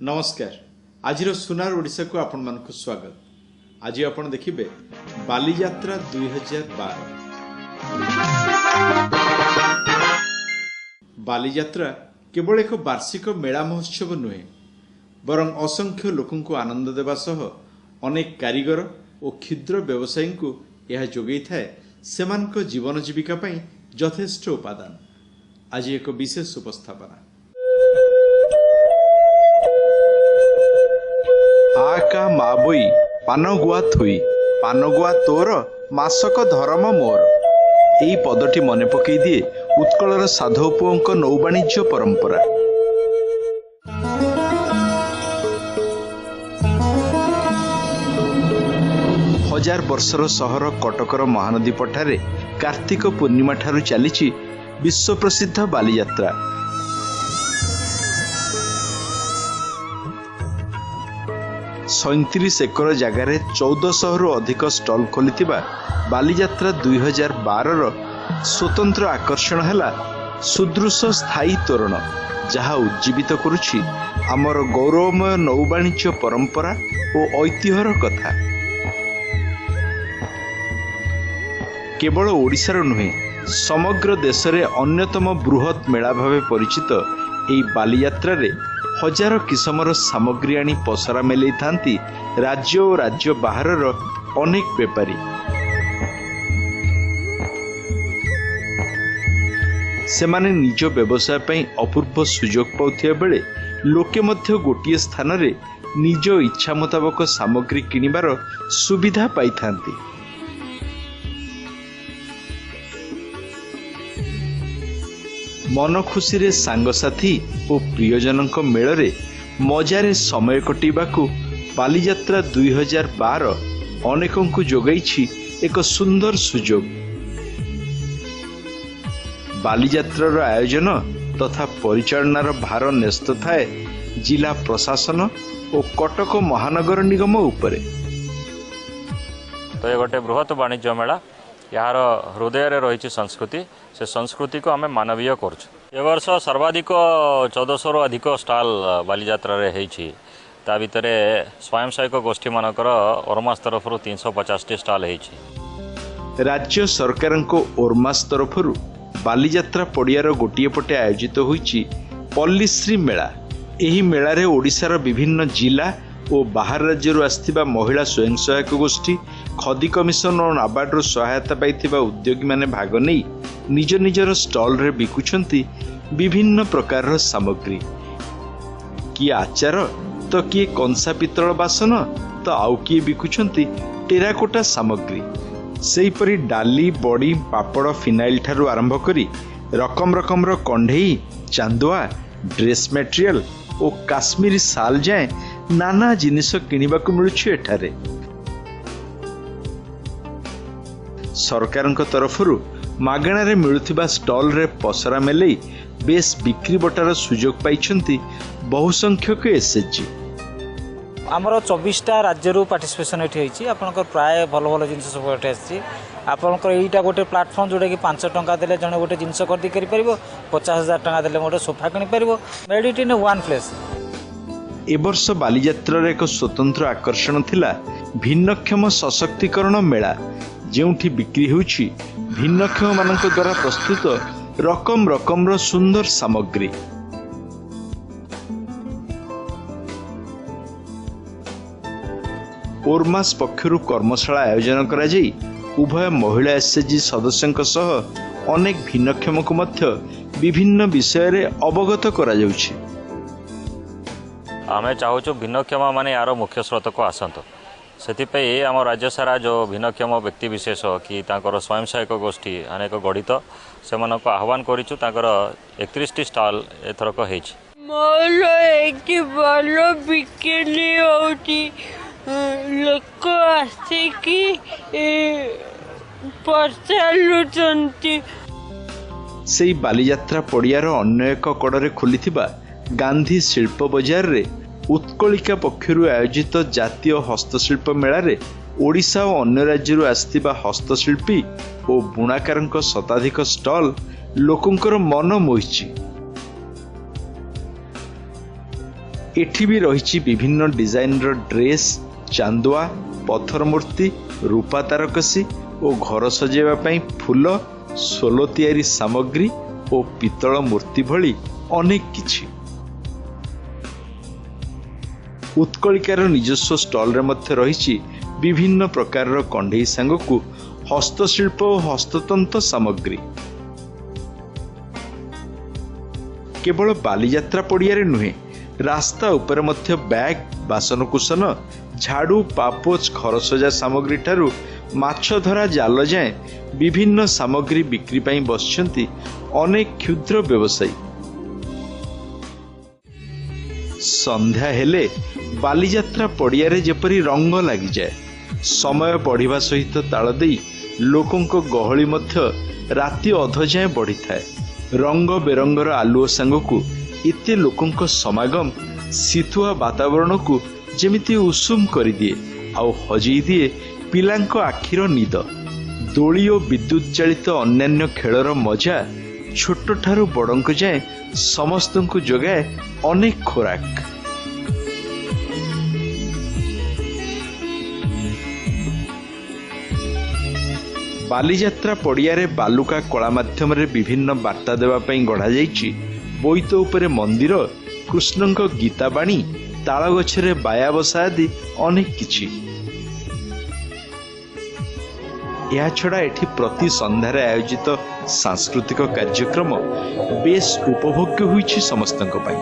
नमस्कार। आज सुनार ओडिशा को आपण मानक स्वागत। आज आपण देखिबे बालीयात्रा 2012। बालीयात्रा केवल एक वार्षिक मेला महोत्सव नुहे, बरं असंख्य लोकं को आनंद देवा सह अनेक कारीगर और क्षुद्र व्यवसायी को यह जोगई थाए सेमानक जीवन जीविका पई यथेष्ट उपादान। आज एक विशेष उपस्थापना। आका माबई पानगुआ थुई पानगुआ तोर मासक धर्म मोर। यही पदटी मने पकई दिए उत्कलर साधु पुओं नौवाणिज्य परंपरा। हजार वर्षर सहर कटकर महानदी पठारे कार्तिक पूर्णिमा ठारू चली विश्व प्रसिद्ध बालीयात्रा। 37 एकर जगार 1400 रु अधिक स्टल खोली बालीयात्रा 2012 स्वतंत्र आकर्षण है सुदृश स्थायी तोरण, जहा उज्जीवित करुछि आमर गौरवमय नौवाणिज्य परंपरा और ऐतिह्यर कथा। केवल ओडिशार नुहे समग्र देश में अन्यतम बृहत मेला भाव परिचित एई बालीयात्रा रे हजार किसमर सामग्री आनी पसरा मेलै थांती राज्य और राज्य बाहरर अनेक बेपारी। सेमाने निज व्यवसाय पई अपूर्व सुजोग पाउथिया बेले लोके मध्य गोटिए स्थान रे निज इच्छा मुताबक सामग्री किनिबार सुविधा पाई थांती। मन खुशी रे सांगसाथी और प्रियजनक मेलरे मजारे समय कटिबाकू बालीयात्रा 2012 अनेकों को जोगाइछि एक सुंदर सुजोग। बालीयात्रार आयोजन तथा परिचालनार भार न्यस्त थाए जिला प्रशासन और कटक महानगर निगम उपरे। तो ये गोटे बृहत वाणिज्य मेला, यार हृदय रही संस्कृति, से संस्कृति को आम मानवीय कर वर्ष सर्वाधिक 1400 रु अधिक स्टॉल बालीयात्रा रे होईछि। ता भितर स्वयं सहायक गोष्ठी मानकर ओरमास तरफ 350 स्टॉल होईछि। राज्य सरकार को ओरमास तरफ बालीयात्रा पड़ियार गोटे पटे आयोजित होईछि पल्लीश्री मेला। एही मेला रे ओडिशार विभिन्न जिला और बाहर राज्य आसथिबा महिला स्वयं सहायक गोष्ठी, खदी कमिशन और नाबार्ड सहायता पाइथिबा उद्योगी माने भाग नहीं निज निजर स्टॉल रे बिकुछंती विभिन्न प्रकार सामग्री। किए आचार तो किए कंसा पितल बासन तो आउ किए बिकुछंती टेराकोटा सामग्री। सेहीपरि डाली बड़ी पापड़ फिनाइल ठारू आरंभ करी रकम रकमर कंढेई चांदुआ ड्रेस मटेरियल और काश्मीरी साल जाए नाना जिनिस किनिबाकू मिलुछि एठारे। सरकारक तरफरु मागणारे मिलुथिबा स्टॉल रे पसरा मेलै बेस बिक्री बटार सुजोग पाइछंती बहु संख्यक एसएचजी। आमर 24टा राज्य पार्टिसिपेशन एठी होईछि। आपनकर प्राय भल भल जिनिस सब एठी आछि। आपनकर एईटा गोटे प्लेटफॉर्म जोडा कि 5 टंका देले जने गोटे जिनिस खरीदी करि परिबो, 50,000 टंका देले गोटे सोफा किनि परिबो। Made it in one place. ए वर्ष बालीयात्रा एक स्वतंत्र आकर्षण थिला भिन्नक्षम सशक्तिकरण मेला, जेउठी बिक्री होउछि भिन्नक्षम मानक द्वारा प्रस्तुत रकम रकमर सुंदर सामग्री। ओरमास पक्षरु कर्मशाला आयोजन करा जाई उभय महिला एसएचजी सदस्यंक सह अनेक भिन्नक्षम को मध्य विभिन्न विषय रे अवगत करा जाउछि। आमे चाहूँ भिन्नक्षम माने यार मुख्य स्रोत को आसतु से आम राज्य सारा जो भिन्नक्षम व्यक्ति विशेष कि तांकर स्वयं सहायक गोष्ठी अनेक गढ़ित से आह्वान करिछु। तांकर 31टी स्टॉल एथरक होईछि। मोर एकी बलो बिक्री होउची, लोक आसिकी पचालुचंती। सेई बालीयात्रा पड़ियार अन्य एक कड़े खोलिथिबा गांधी शिल्प बजार रे उत्कलिका पक्षरु आयोजित जातीय हस्तशिल्प मेला रे ओडिशा और अन्य राज्य आसथिबा हस्तशिल्पी और बुणाकारंक शताधिक स्टॉल लोकंकर मन मोहिछि। एठी भी रही विभिन्न डिजाइन ड्रेस, चांदुआ, पत्थर मूर्ति, रूपा तारकसी और घर सजेवा पई फूल, सोलो तैयारी सामग्री और पितल मूर्ति भली अनेक किछि। उत्कलिकार निजस्व स्टल रे मध्य रही विभिन्न प्रकार कंढई सांगकु हस्तशिल्प और हस्ततंत्र सामग्री। केवल बालीजात्रा पड़िया नुहे, रास्ता उपर मध्य बैग, बासनकुसन, झाड़ू, पापोच, घर सजा सामग्री ठारू माछ धरा जाल जाए विभिन्न सामग्री बिक्री पई बसछंती अनेक क्षुद्र व्यवसायी। संध्या हेले बालीजात्रा पड़िया रे जेपरी रंग लागि जाए। समय बढ़िबा सहित ताल देई लोकंक गहली मध्य राति अध जाए बढ़ी थाए। रंग बेरंगर आलुओ सांगकु एते लोकंक समागम शीतुआ वातावरण को जेमिति उषुम कर दिए आउ हजई दिए पिलांक आखिर निद। दोली और विद्युत चालित अन्यान्य खेलर मजा छोट ठारू बड़ंक जाए समस्तंकु जोगाए अनेक खोराक। बालीजात्रा पड़िया रे बालुका कला माध्यम रे विभिन्न वार्ता देवा पई गढ़ा जाइछि। बोईत उपरे मंदिर, कृष्णंक गीता बाणी, ताल गछरे बाया बसा आदि अनेक किछि। या छड़ा एठी प्रति संध्यारे आयोजित सांस्कृतिक कार्यक्रम बेस उपभोग्य होइछि समस्तंक पई।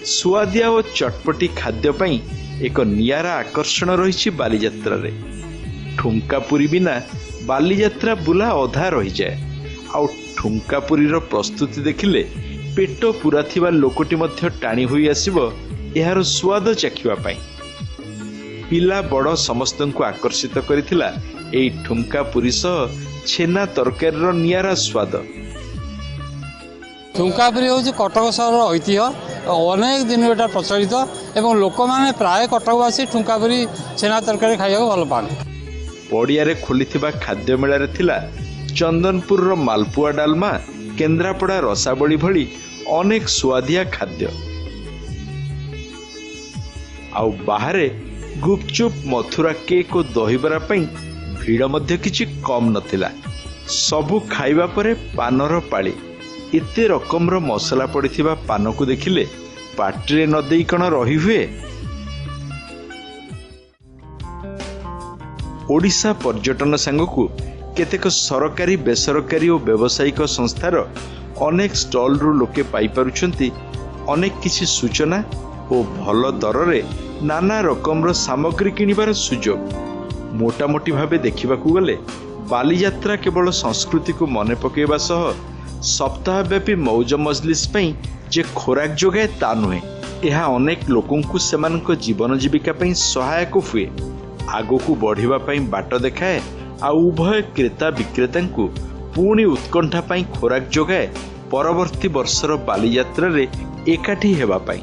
सुआदिया और चटपटी खाद्य पई एक नियारा आकर्षण रही बालीजात्रा रे। ठुंकापुरी बिना बालीजात्रा बुला अधा रही जाए। आउ ठुंकापुरी रो प्रस्तुति देखिले पेट पूरा थिबा लोकटी मध्य टाणी होई आसीबो एहार स्वाद चाखिबा पई। पिला बड़ समस्तंकु आकर्षित करिथिला एई ठुंकापुरी सह छेना तरकारी रो नियारा स्वाद। ठुंकापुरी हूँ कटक सहर ऐतिह्य, अनेक दिन एटा प्रचलित एवं लोक माने प्राय कटकवासी ठुंकापुरी छेना तरकारी खाइबा भल पाते। पड़िया रे खोलिथिबा खाद्य मेला रे थिला चंदनपुर रो मालपुआ डालमा, केन्द्रापड़ा रसाबली भली अनेक स्वादिया खाद्य। आउ बाहरे गुपचुप, मथुरा केक और दहीबरा पई भीड़ मध्य किछि कम नथिला। सबु खाइबा परे पानर पाली। एते रकमर मसला पड़िथिबा पान को देखिले पाट्रे न देई कण रही हुए। ओडिशा पर्यटन सांगकु केतेक सरकारी, बेसरकारी और व्यावसायिक संस्थार अनेक स्टल रु लोके पाई पारुछंती अनेक किछि सूचना और भल दर रे नाना रकमर सामग्री किनिबार सुजोग। मोटामोटी भावे देखिबाकू गले बालीजात्रा केवल संस्कृति को मने पकेबा सह सप्ताहव्यापी मौज मजलिस पई जे खोराक जोगाए ता नुहे, यह अनेक लोकंकु सेमानक जीवन जीविका पई सहायक हुए। आगकू बढ़िबा पई बाट देखाए आ उभय क्रेता विक्रेतांकु पुणी उत्कंठा पई खोराक जोगाए परवर्ती वर्षर बालीजात्रा रे एकाठी हेबा पई।